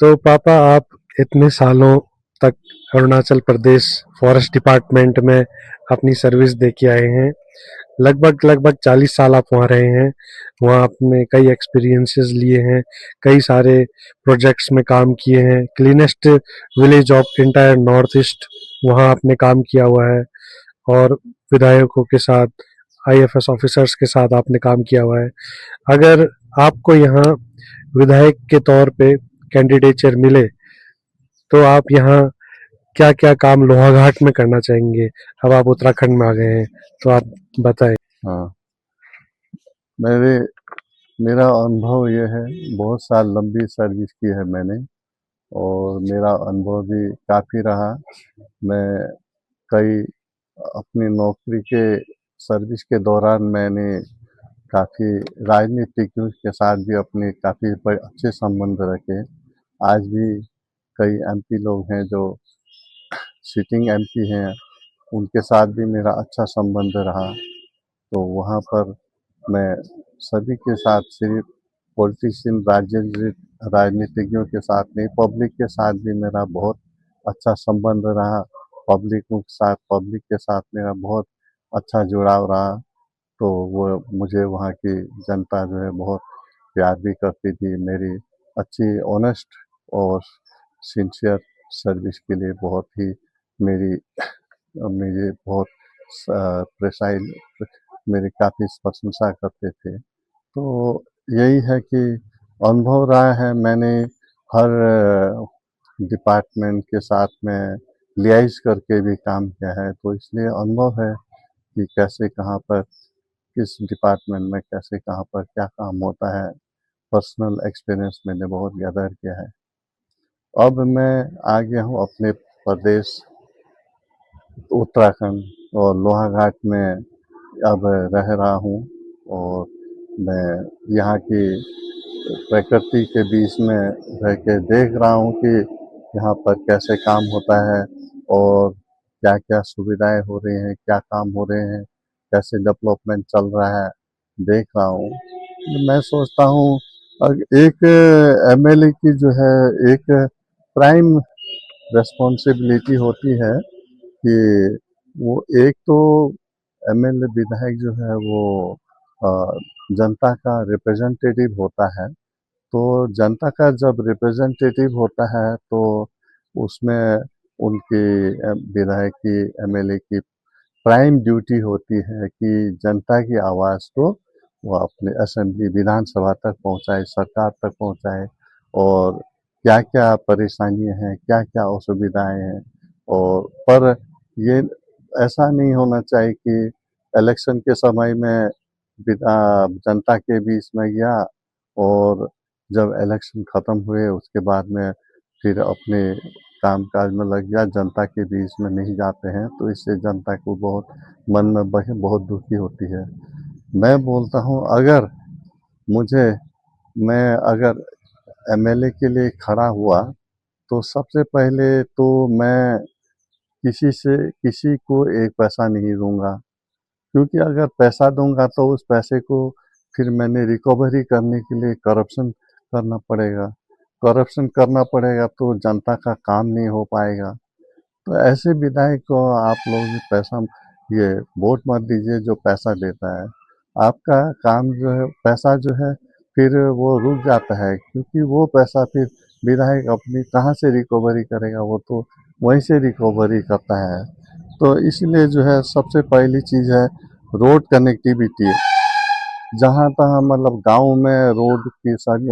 तो पापा आप इतने सालों तक अरुणाचल प्रदेश फॉरेस्ट डिपार्टमेंट में अपनी सर्विस दे के आए हैं। लगभग लगभग 40 साल आप वहाँ रहे हैं। वहाँ आपने कई एक्सपीरियंसेस लिए हैं, कई सारे प्रोजेक्ट्स में काम किए हैं। Cleanest village of entire north east वहाँ आपने काम किया हुआ है, और विधायकों के साथ, आईएफएस ऑफिसर्स के साथ आपने काम किया हुआ है। अगर आपको यहाँ विधायक के तौर पे कैंडिडेचर मिले तो आप यहाँ क्या क्या काम लोहाघाट में करना चाहेंगे? अब आप उत्तराखंड में आ गए हैं तो आप बताएं। हाँ। मेरे मेरा अनुभव ये है, बहुत साल लंबी सर्विस की है मैंने। और मेरा अनुभव भी काफ़ी रहा। मैं कई अपनी नौकरी के सर्विस के दौरान मैंने काफ़ी राजनीतिज्ञों के साथ भी अपने काफ़ी अच्छे संबंध रखे। आज भी कई एमपी लोग हैं जो सिटिंग एमपी हैं, उनके साथ भी मेरा अच्छा संबंध रहा। तो वहाँ पर मैं सभी के साथ, सिर्फ पॉलिटिशियन राजनीतिज्ञों के साथ नहीं, पब्लिक के साथ भी मेरा बहुत अच्छा संबंध रहा। पब्लिक के साथ मेरा बहुत अच्छा जुड़ाव रहा। तो वो मुझे वहाँ की जनता जो है बहुत प्यार भी करती थी। मेरी अच्छी ऑनेस्ट और सिंसियर सर्विस के लिए बहुत ही मेरी मुझे बहुत प्रेसाइल मेरी काफ़ी प्रशंसा करते थे। तो यही है कि अनुभव रहा है। मैंने हर डिपार्टमेंट के साथ में लियाइज करके भी काम किया है, तो इसलिए अनुभव है कि कैसे कहाँ पर, किस डिपार्टमेंट में कैसे कहाँ पर क्या काम होता है। पर्सनल एक्सपीरियंस मैंने बहुत गैदर किया है। अब मैं आ गया हूँ अपने प्रदेश उत्तराखंड, और लोहाघाट में अब रह रहा हूँ। और मैं यहाँ की प्रकृति के बीच में रह के देख रहा हूँ कि यहाँ पर कैसे काम होता है, और क्या क्या सुविधाएं हो रही हैं, क्या काम हो रहे हैं, कैसे डेवलपमेंट चल रहा है, देख रहा हूँ। मैं सोचता हूँ एक एमएलए की जो है एक प्राइम रिस्पॉन्सिबिलिटी होती है कि वो एक तो एमएलए विधायक जो है वो अ, जनता का रिप्रेजेंटेटिव होता है। तो जनता का जब रिप्रेजेंटेटिव होता है तो उसमें उनकी विधायक की, एमएलए की प्राइम ड्यूटी होती है कि जनता की आवाज़ को वो अपने असेंबली, विधानसभा तक पहुंचाए, सरकार तक पहुंचाए। और क्या क्या परेशानियां हैं, क्या क्या असुविधाएं हैं। और पर ये ऐसा नहीं होना चाहिए कि इलेक्शन के समय में जनता के बीच में गया, और जब इलेक्शन ख़त्म हुए उसके बाद में फिर अपने कामकाज में लग गया, जनता के बीच में नहीं जाते हैं। तो इससे जनता को बहुत मन में बहुत दुखी होती है। मैं बोलता हूँ, अगर मुझे मैं अगर एमएलए के लिए खड़ा हुआ तो सबसे पहले तो मैं किसी को एक पैसा नहीं दूंगा। क्योंकि अगर पैसा दूंगा तो उस पैसे को फिर मैंने रिकवरी करने के लिए करप्शन करना पड़ेगा, तो जनता का काम नहीं हो पाएगा। तो ऐसे विधायक को आप लोग भी पैसा, ये वोट मत दीजिए जो पैसा देता है। आपका काम जो है, पैसा जो है फिर वो रुक जाता है, क्योंकि वो पैसा फिर विधायक अपनी कहाँ से रिकवरी करेगा, वो तो वहीं से रिकवरी करता है। तो इसलिए जो है सबसे पहली चीज़ है रोड कनेक्टिविटी। जहाँ तहाँ मतलब गांव में रोड की सारी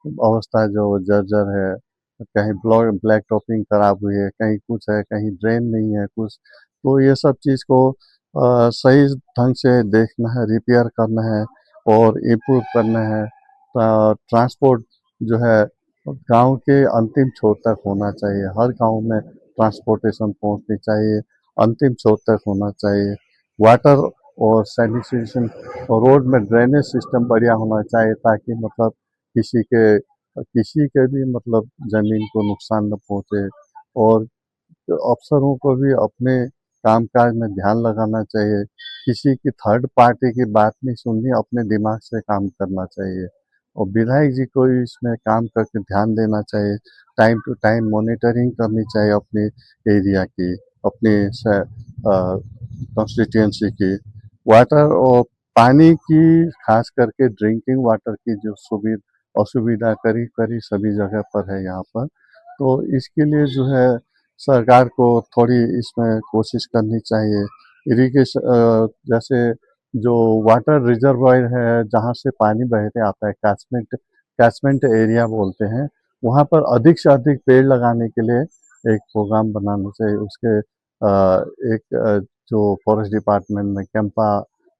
अवस्था जो जर्जर है, कहीं ब्लैक टॉपिंग खराब हुई है, कहीं कुछ है, कहीं ड्रेन नहीं है कुछ। तो ये सब चीज़ को सही ढंग से देखना है, रिपेयर करना है और इम्प्रूव करना है। ट्रांसपोर्ट जो है गांव के अंतिम छोर तक होना चाहिए। हर गांव में ट्रांसपोर्टेशन पहुंचनी चाहिए, अंतिम छोर तक होना चाहिए। वाटर और सैनिटेशन और रोड में ड्रेनेज सिस्टम बढ़िया होना चाहिए, ताकि मतलब किसी के भी मतलब ज़मीन को नुकसान न पहुंचे। और अफसरों को भी अपने कामकाज में ध्यान लगाना चाहिए। किसी की थर्ड पार्टी की बात नहीं सुननी, अपने दिमाग से काम करना चाहिए। और विधायक जी को इसमें काम करके ध्यान देना चाहिए, टाइम टू टाइम मॉनिटरिंग करनी चाहिए अपने एरिया की, अपने कॉन्स्टिट्यूएंसी की। वाटर और पानी की, खास करके ड्रिंकिंग वाटर की जो सुविधा असुविधा करीब करीब सभी जगह पर है यहाँ पर। तो इसके लिए जो है सरकार को थोड़ी इसमें कोशिश करनी चाहिए। इरिगेशन जैसे जो वाटर रिजर्वायर है जहाँ से पानी बह के आता है, कैचमेंट कैचमेंट एरिया बोलते हैं, वहाँ पर अधिक से अधिक पेड़ लगाने के लिए एक प्रोग्राम बनाना चाहिए। उसके एक जो फॉरेस्ट डिपार्टमेंट में कैंपा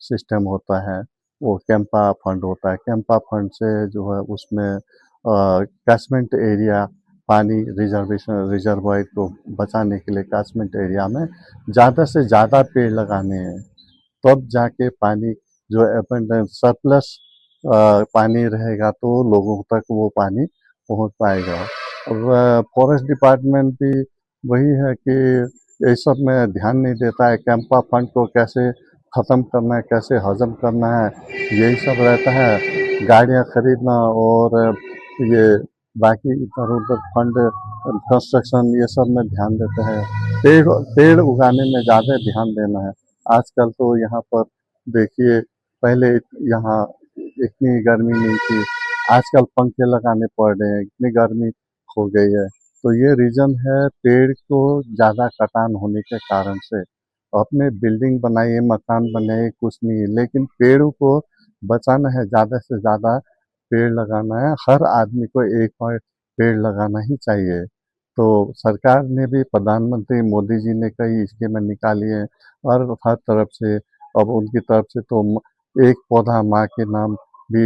सिस्टम होता है, वो कैंपा फंड होता है, कैंपा फंड से जो है उसमें कैचमेंट एरिया, पानी रिजर्वेशन रिजर्वायर को बचाने के लिए कैचमेंट एरिया में ज़्यादा से ज़्यादा पेड़ लगाने हैं। तब जाके पानी जो एबंडेंस सरप्लस पानी रहेगा तो लोगों तक वो पानी पहुंच पाएगा। और फॉरेस्ट डिपार्टमेंट भी वही है कि ये सब में ध्यान नहीं देता है, कैंपा फंड को कैसे ख़त्म करना है, कैसे हजम करना है, यही सब रहता है। गाड़ियाँ खरीदना और ये बाकी इधर उधर फंड कंस्ट्रक्शन ये सब में ध्यान देते हैं। पेड़ पेड़ उगाने में ज़्यादा ध्यान देना है। आजकल तो यहाँ पर देखिए, पहले यहाँ इतनी गर्मी नहीं थी, आजकल पंखे लगाने पड़ रहे हैं, इतनी गर्मी हो गई है। तो ये रीज़न है पेड़ को ज़्यादा कटान होने के कारण से। अपने बिल्डिंग बनाइए, मकान बनाइए, कुछ नहीं है, लेकिन पेड़ों को बचाना है, ज़्यादा से ज़्यादा पेड़ लगाना है। हर आदमी को एक और पेड़ लगाना ही चाहिए। तो सरकार ने भी, प्रधानमंत्री मोदी जी ने कई स्कीमें निकाली हैं और हर तरफ से, अब उनकी तरफ से तो एक पौधा माँ के नाम भी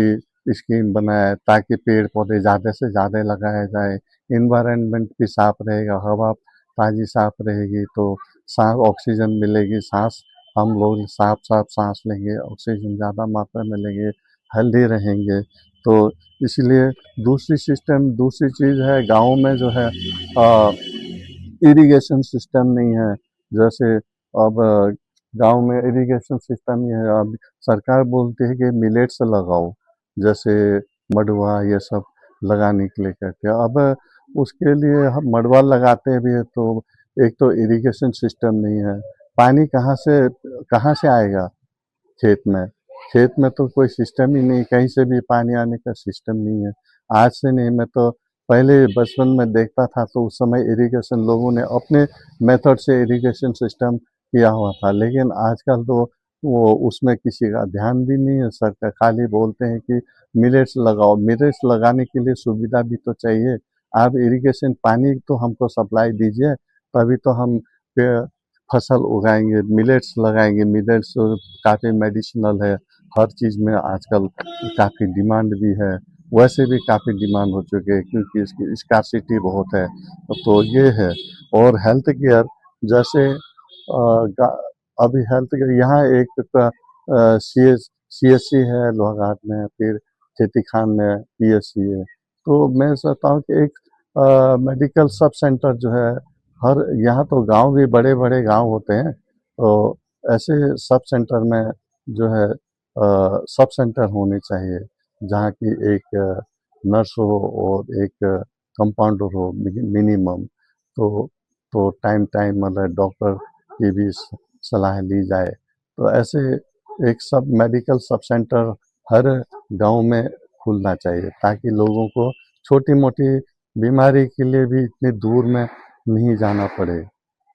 स्कीम बनाया है ताकि पेड़ पौधे ज़्यादा से ज़्यादा लगाया जाए। इन्वायरमेंट भी साफ रहेगा, हवा ताज़ी साफ रहेगी तो साफ ऑक्सीजन मिलेगी, सांस हम लोग साफ साफ सांस लेंगे, ऑक्सीजन ज़्यादा मात्रा में लेंगे, हेल्दी रहेंगे। तो इसलिए दूसरी चीज़ है, गाँव में जो है इरिगेशन सिस्टम नहीं है। जैसे अब गांव में इरिगेशन सिस्टम ये है, अब सरकार बोलती है कि मिलेट्स लगाओ, जैसे मडुआ ये सब लगाने के लिए कहते हैं। अब उसके लिए हम मडुआ लगाते भी है तो एक तो इरिगेशन सिस्टम नहीं है, पानी कहाँ से आएगा खेत में। खेत में तो कोई सिस्टम ही नहीं, कहीं से भी पानी आने का सिस्टम नहीं है। आज से नहीं, मैं तो पहले बचपन में देखता था तो उस समय इरिगेशन लोगों ने अपने मेथड से इरिगेशन सिस्टम किया हुआ था, लेकिन आजकल तो वो उसमें किसी का ध्यान भी नहीं है। सरकार खाली बोलते हैं कि मिलेट्स लगाओ, मिलेट्स लगाने के लिए सुविधा भी तो चाहिए। आप इरिगेशन पानी तो हमको सप्लाई दीजिए, तभी तो हम फसल उगाएंगे, मिलेट्स लगाएंगे। मिलेट्स काफ़ी मेडिसिनल है, हर चीज़ में आजकल काफ़ी डिमांड भी है, वैसे भी काफ़ी डिमांड हो चुकी है क्योंकि इसकी स्कार्सिटी बहुत है। तो ये है। और हेल्थ केयर जैसे अभी हेल्थ केयर यहाँ एक CSC है लोहाघाट में, फिर खेती खान में PSC है। तो मैं सोचता हूँ कि एक मेडिकल सब सेंटर जो है, हर यहाँ तो गांव भी बड़े बड़े गांव होते हैं, तो ऐसे सब सेंटर में जो है सब सेंटर होने चाहिए जहाँ की एक नर्स हो और एक कंपाउंडर हो मिनिमम। तो टाइम टाइम मतलब डॉक्टर की भी सलाह ली जाए। तो ऐसे एक सब मेडिकल सब सेंटर हर गांव में खुलना चाहिए ताकि लोगों को छोटी मोटी बीमारी के लिए भी इतनी दूर में नहीं जाना पड़े,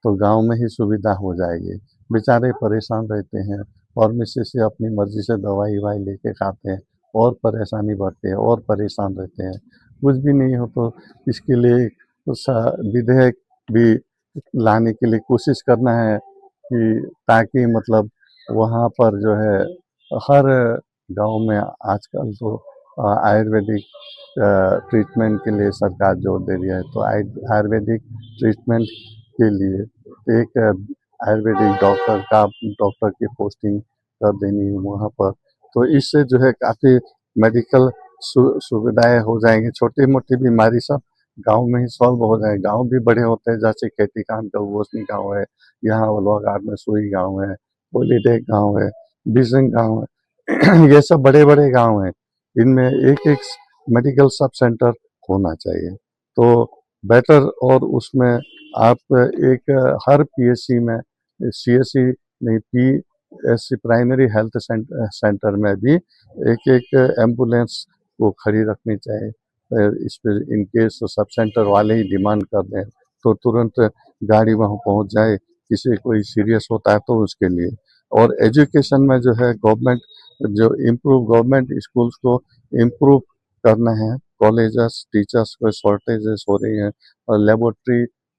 तो गांव में ही सुविधा हो जाएगी। बेचारे परेशान रहते हैं, फार्मेसी से अपनी मर्जी से दवाई ववाई लेके खाते हैं और परेशानी बढ़ती है और परेशान रहते हैं। कुछ भी नहीं हो तो इसके लिए विधेयक भी लाने के लिए कोशिश करना है कि ताकि मतलब वहाँ पर जो है हर गांव में आजकल तो आयुर्वेदिक ट्रीटमेंट के लिए सरकार जोर दे रही है, तो आयुर्वेदिक ट्रीटमेंट के लिए एक आयुर्वेदिक डॉक्टर की पोस्टिंग कर देनी है वहाँ पर। तो इससे जो है काफ़ी मेडिकल सुविधाएं हो जाएंगी, छोटी मोटी बीमारी सब गांव में ही सॉल्व हो जाए। गांव भी बड़े होते हैं, जैसे खेती कान का वोसनी गाँव है, यहाँ लोहाघाट में सुई गाँव है, पोलीटेक गाँव है, बिजंग गाँव है ये सब बड़े बड़े गाँव हैं। इनमें एक एक मेडिकल सब सेंटर होना चाहिए तो बेटर। और उसमें आप एक हर पीएससी में, सीएससी नहीं, पीएससी प्राइमरी हेल्थ सेंटर में भी एक एक एम्बुलेंस को खड़ी रखनी चाहिए। इस पे इन केस सब सेंटर वाले ही डिमांड कर दें तो तुरंत गाड़ी वहाँ पहुँच जाए, किसी कोई सीरियस होता है तो उसके लिए। और एजुकेशन में जो है गवर्नमेंट स्कूल्स को इम्प्रूव करना है। कॉलेजेस टीचर्स को शॉर्टेजेस हो रही हैं और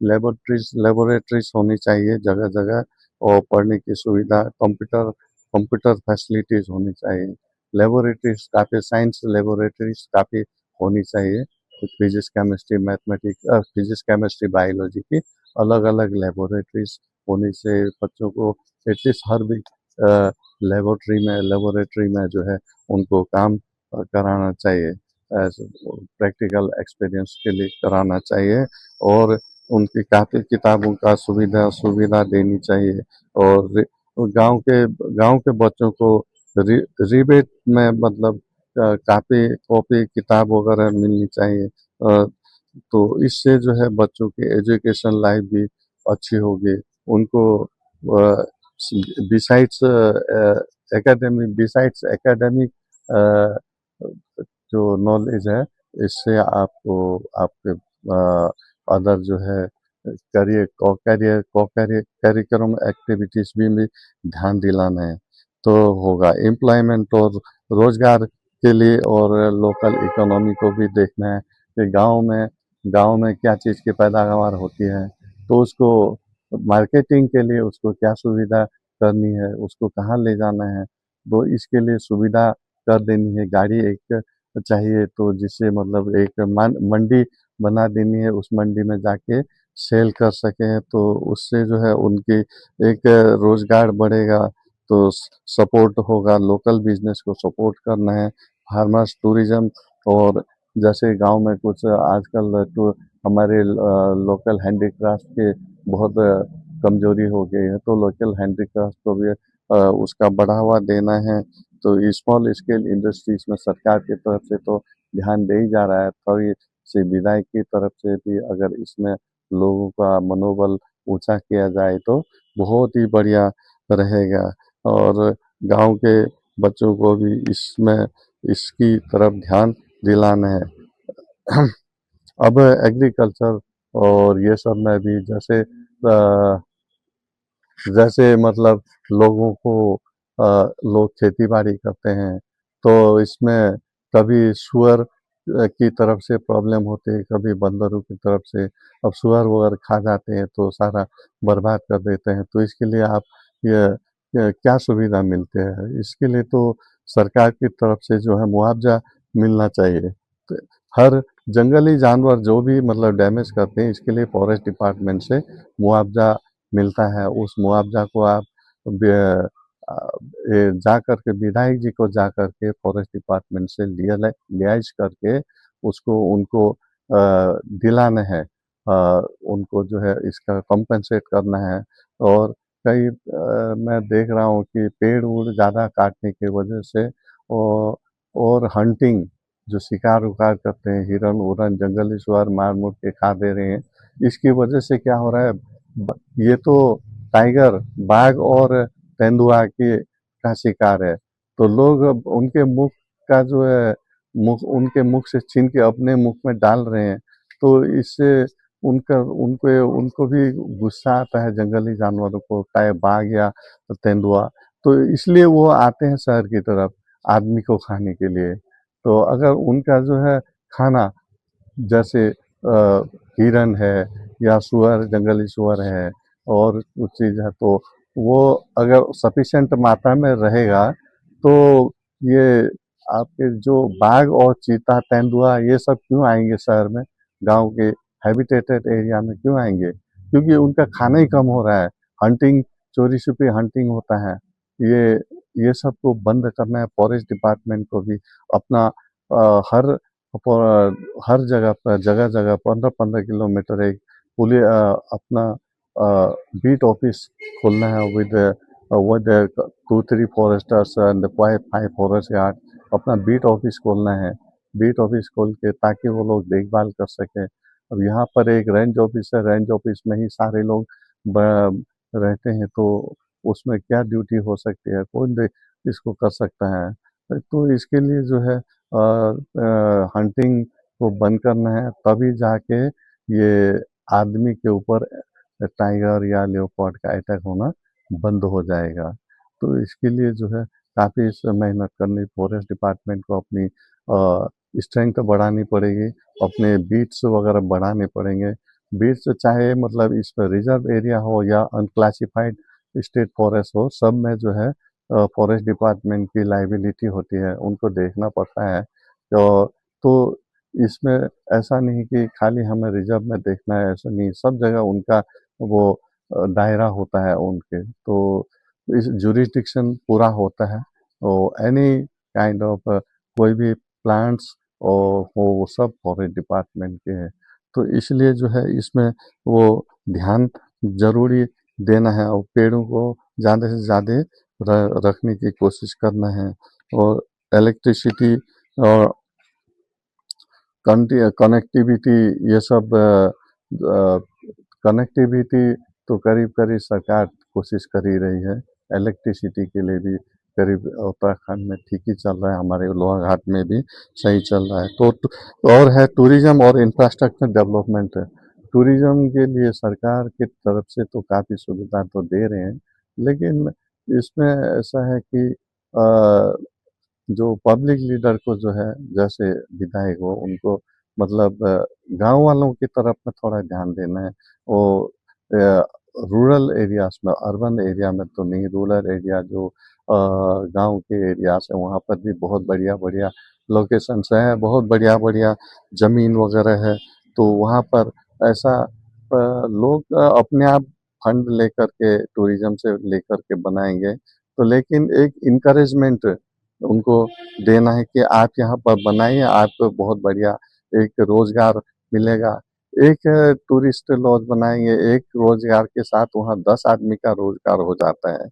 लेबोरेटरीज होनी चाहिए जगह जगह, और पढ़ने की सुविधा, कंप्यूटर कंप्यूटर फैसिलिटीज होनी चाहिए। लेबोरेटरीज काफ़ी, साइंस लेबोरेटरीज काफ़ी होनी चाहिए। Physics chemistry mathematics, physics chemistry biology की अलग अलग लेबोरेटरीज होने से बच्चों को एटलीस्ट हर वीक लेबोरेटरी में जो है उनको काम कराना चाहिए, प्रैक्टिकल एक्सपीरियंस के लिए कराना चाहिए। और उनकी काफ़ी किताबों का सुविधा सुविधा देनी चाहिए। और गांव के बच्चों को रिबेट में, मतलब काफ़ी कॉपी किताब वगैरह मिलनी चाहिए। तो इससे जो है बच्चों की एजुकेशन लाइफ भी अच्छी होगी। उनको बिसाइड्स एकेडमिक जो नॉलेज है, इससे आपको आपके अदर जो है करिकुलम एक्टिविटीज भी ध्यान दिलाना है तो होगा। एम्प्लॉयमेंट और रोजगार के लिए और लोकल इकोनॉमी को भी देखना है कि गांव में क्या चीज़ की पैदावार होती है, तो उसको मार्केटिंग के लिए उसको क्या सुविधा करनी है, उसको कहाँ ले जाना है, तो इसके लिए सुविधा कर देनी है। गाड़ी एक चाहिए तो जिससे मतलब एक मंडी बना देनी है, उस मंडी में जाके सेल कर सकें, तो उससे जो है उनकी एक रोजगार बढ़ेगा, तो सपोर्ट होगा। लोकल बिजनेस को सपोर्ट करना है, फार्मर्स टूरिज्म। और जैसे गांव में कुछ आजकल तो हमारे लोकल हैंडीक्राफ्ट के बहुत कमजोरी हो गई है, तो लोकल हैंडीक्राफ्ट को भी उसका बढ़ावा देना है। तो स्मॉल स्केल इंडस्ट्रीज में सरकार की तरफ से तो ध्यान दे ही जा रहा है, थोड़ी सी विधायक की तरफ से भी अगर इसमें लोगों का मनोबल ऊंचा किया जाए तो बहुत ही बढ़िया रहेगा। और गांव के बच्चों को भी इसमें इसकी तरफ ध्यान दिलाना है। अब एग्रीकल्चर और ये सब में भी जैसे मतलब लोगों को लोग खेती बाड़ी करते हैं, तो इसमें कभी सुअर की तरफ से प्रॉब्लम होती है, कभी बंदरों की तरफ से। अब सुअर वगैरह खा जाते हैं तो सारा बर्बाद कर देते हैं, तो इसके लिए आप ये क्या सुविधा मिलते हैं, इसके लिए तो सरकार की तरफ से जो है मुआवजा मिलना चाहिए। तो हर जंगली जानवर जो भी मतलब डैमेज करते हैं, इसके लिए फॉरेस्ट डिपार्टमेंट से मुआवजा मिलता है। उस मुआवजा को आप जा करके विधायक जी को जा करके फॉरेस्ट डिपार्टमेंट से लियाइज करके उसको उनको दिलाना है, उनको जो है इसका कॉम्पेंसेट करना है। और मैं देख रहा हूँ कि पेड़ वूड़ ज़्यादा काटने की वजह से और हंटिंग, जो शिकार उकार करते हैं, हिरन उरन जंगली सुअर मार मुर के खा दे रहे हैं, इसकी वजह से क्या हो रहा है, ये तो टाइगर, बाघ और तेंदुआ की का शिकार है, तो लोग अब उनके मुख का जो है मुख उनके मुख से छीन के अपने मुख में डाल रहे हैं, तो इससे उनका उनको उनको भी गुस्सा आता है, जंगली जानवरों को, चाहे बाघ या तेंदुआ, तो इसलिए वो आते हैं शहर की तरफ आदमी को खाने के लिए। तो अगर उनका जो है खाना, जैसे हिरन है या सुअर, जंगली सुअर है और कुछ चीज़ है, तो वो अगर सफिशिएंट मात्रा में रहेगा तो ये आपके जो बाघ और चीता तेंदुआ ये सब क्यों आएंगे शहर में, गांव के हैबिटेटेड एरिया में क्यों आएंगे, क्योंकि उनका खाना ही कम हो रहा है। हंटिंग, चोरी छुपी हंटिंग होता है। ये ये सब को बंद करना है फॉरेस्ट डिपार्टमेंट को भी। अपना हर हर जगह पर, जगह जगह 15-15 किलोमीटर एक अपना बीट ऑफिस खोलना है with 2-3 Forester's and 5 forest guard, अपना बीट ऑफिस खोलना है। बीट ऑफिस खोल के, ताकि वो लोग देखभाल कर सकें। अब यहाँ पर एक रेंज ऑफिस है, रेंज ऑफिस में ही सारे लोग रहते हैं, तो उसमें क्या ड्यूटी हो सकती है, कौन इसको कर सकता है। तो इसके लिए जो है हंटिंग को बंद करना है, तभी जाके ये आदमी के ऊपर टाइगर या लेओपार्ड का अटैक होना बंद हो जाएगा। तो इसके लिए जो है काफ़ी मेहनत करनी, फॉरेस्ट डिपार्टमेंट को अपनी स्ट्रेंथ बढ़ानी पड़ेगी, अपने बीट्स वगैरह बढ़ाने पड़ेंगे। बीट्स चाहे मतलब इसमें रिजर्व एरिया हो या अनक्लासिफाइड स्टेट फॉरेस्ट हो, सब में जो है फॉरेस्ट डिपार्टमेंट की लाइबिलिटी होती है, उनको देखना पड़ता है। तो इसमें ऐसा नहीं कि खाली हमें रिजर्व में देखना है, ऐसा नहीं, सब जगह उनका वो दायरा होता है उनके, तो इस जुरिस्डिक्शन पूरा होता है। और एनी काइंड ऑफ कोई भी प्लांट्स और वो सब फॉरेस्ट डिपार्टमेंट के हैं। तो इसलिए जो है इसमें वो ध्यान जरूरी देना है, और पेड़ों को ज़्यादा से ज़्यादा रखने की कोशिश करना है। और इलेक्ट्रिसिटी और कनेक्टिविटी, ये सब कनेक्टिविटी तो करीब करीब सरकार कोशिश कर ही रही है। इलेक्ट्रिसिटी के लिए भी करीब उत्तराखंड में ठीक ही चल रहा है, हमारे लोहाघाट में भी सही चल रहा है। और है टूरिज्म और इंफ्रास्ट्रक्चर डेवलपमेंट है। टूरिज्म के लिए सरकार की तरफ से तो काफ़ी सुविधा तो दे रहे हैं, लेकिन इसमें ऐसा है कि जो पब्लिक लीडर को जो है, जैसे विधायक हो, उनको मतलब गांव वालों की तरफ में थोड़ा ध्यान देना है। वो रूरल एरियाज में, अर्बन एरिया में तो नहीं, रूरल एरिया जो गांव के एरियाज है, वहाँ पर भी बहुत बढ़िया बढ़िया लोकेशंस हैं, बहुत बढ़िया बढ़िया ज़मीन वगैरह है। तो वहाँ पर ऐसा लोग अपने आप फंड लेकर के, टूरिज्म से लेकर के बनाएंगे, तो लेकिन एक इनकरेजमेंट उनको देना है कि आप यहाँ पर बनाइए, आपको बहुत बढ़िया एक रोजगार मिलेगा। एक टूरिस्ट लॉज बनाएंगे, एक रोजगार के साथ वहाँ 10 आदमी का रोजगार हो जाता है।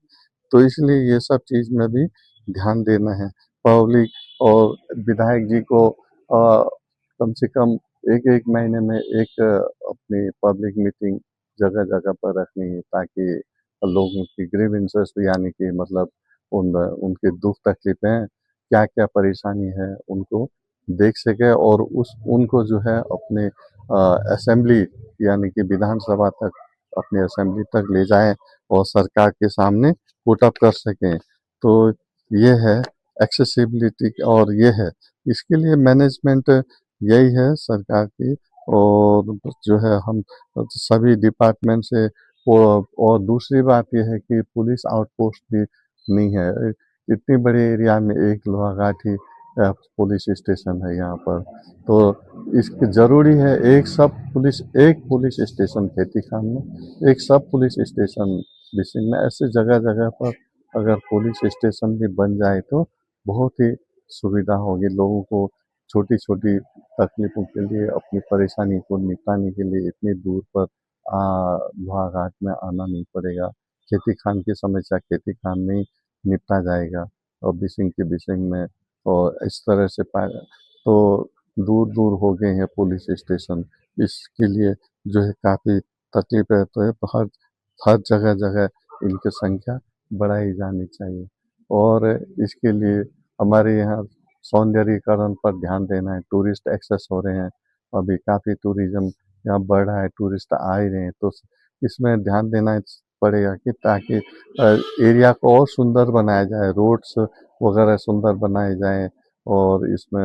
तो इसलिए ये सब चीज में भी ध्यान देना है पब्लिक। और विधायक जी को कम से कम एक एक महीने में एक अपनी पब्लिक मीटिंग जगह जगह पर रखनी है, ताकि लोगों की ग्रीवेंसेस, यानी कि मतलब उनके दुख तकलीफें, क्या क्या परेशानी है, उनको देख सके, और उस उनको जो है अपने असेंबली, यानी कि विधानसभा तक, अपने असेंबली तक ले जाएं और सरकार के सामने पुट अप कर सकें। तो ये है एक्सेसिबिलिटी, और ये है इसके लिए मैनेजमेंट यही है सरकार की। और जो है हम सभी डिपार्टमेंट से, और दूसरी बात यह है कि पुलिस आउटपोस्ट भी नहीं है। इतनी बड़ी एरिया में एक लोहाघाट ही पुलिस स्टेशन है यहाँ पर। तो इसकी ज़रूरी है एक पुलिस स्टेशन खेती खान में, एक सब पुलिस स्टेशन बिसिंग में, ऐसे जगह जगह पर अगर पुलिस स्टेशन भी बन जाए तो बहुत ही सुविधा होगी लोगों को। छोटी छोटी तकलीफों के लिए, अपनी परेशानी को निपटाने के लिए इतनी दूर पर लोहाघाट में आना नहीं पड़ेगा। खेती खान की समस्या खेती खान में ही निपटा जाएगा, और बिसिंग की बिसिंग में। और इस तरह से तो दूर दूर हो गए हैं पुलिस स्टेशन, इसके लिए जो है काफ़ी तकलीफ है। तो हर हर जगह जगह इनकी संख्या बढ़ाई जानी चाहिए। और इसके लिए हमारे यहाँ सौंदर्यीकरण पर ध्यान देना है। टूरिस्ट एक्सेस हो रहे हैं, अभी काफ़ी टूरिज्म यहाँ बढ़ रहा है, टूरिस्ट आ ही रहे हैं, तो इसमें ध्यान देना पड़ेगा कि ताकि एरिया को और सुंदर बनाया जाए, रोड्स वगैरह सुंदर बनाए जाएं, और इसमें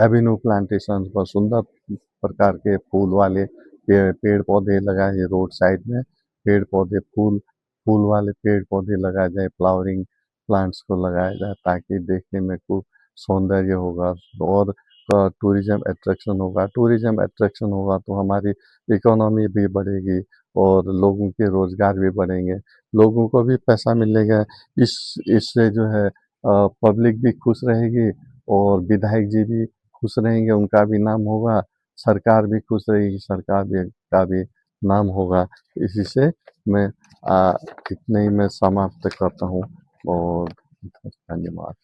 एवेन्यू प्लांटेशन पर सुंदर प्रकार के फूल वाले पेड़ पौधे लगाए रोड साइड में, पेड़ पौधे फूल फूल वाले पेड़ पौधे लगाए जाए, फ्लावरिंग प्लांट्स को लगाया जाए, ताकि देखने में खूब सौंदर्य होगा। और टूरिज्म अट्रैक्शन होगा तो हमारी इकोनॉमी भी बढ़ेगी, और लोगों के रोजगार भी बढ़ेंगे, लोगों को भी पैसा मिलेगा। इस इससे जो है पब्लिक भी खुश रहेगी, और विधायक जी भी खुश रहेंगे, उनका भी नाम होगा, सरकार भी खुश रहेगी, सरकार भी का भी नाम होगा। इसी से मैं इतने ही मैं समाप्त करता हूँ, और धन्यवाद।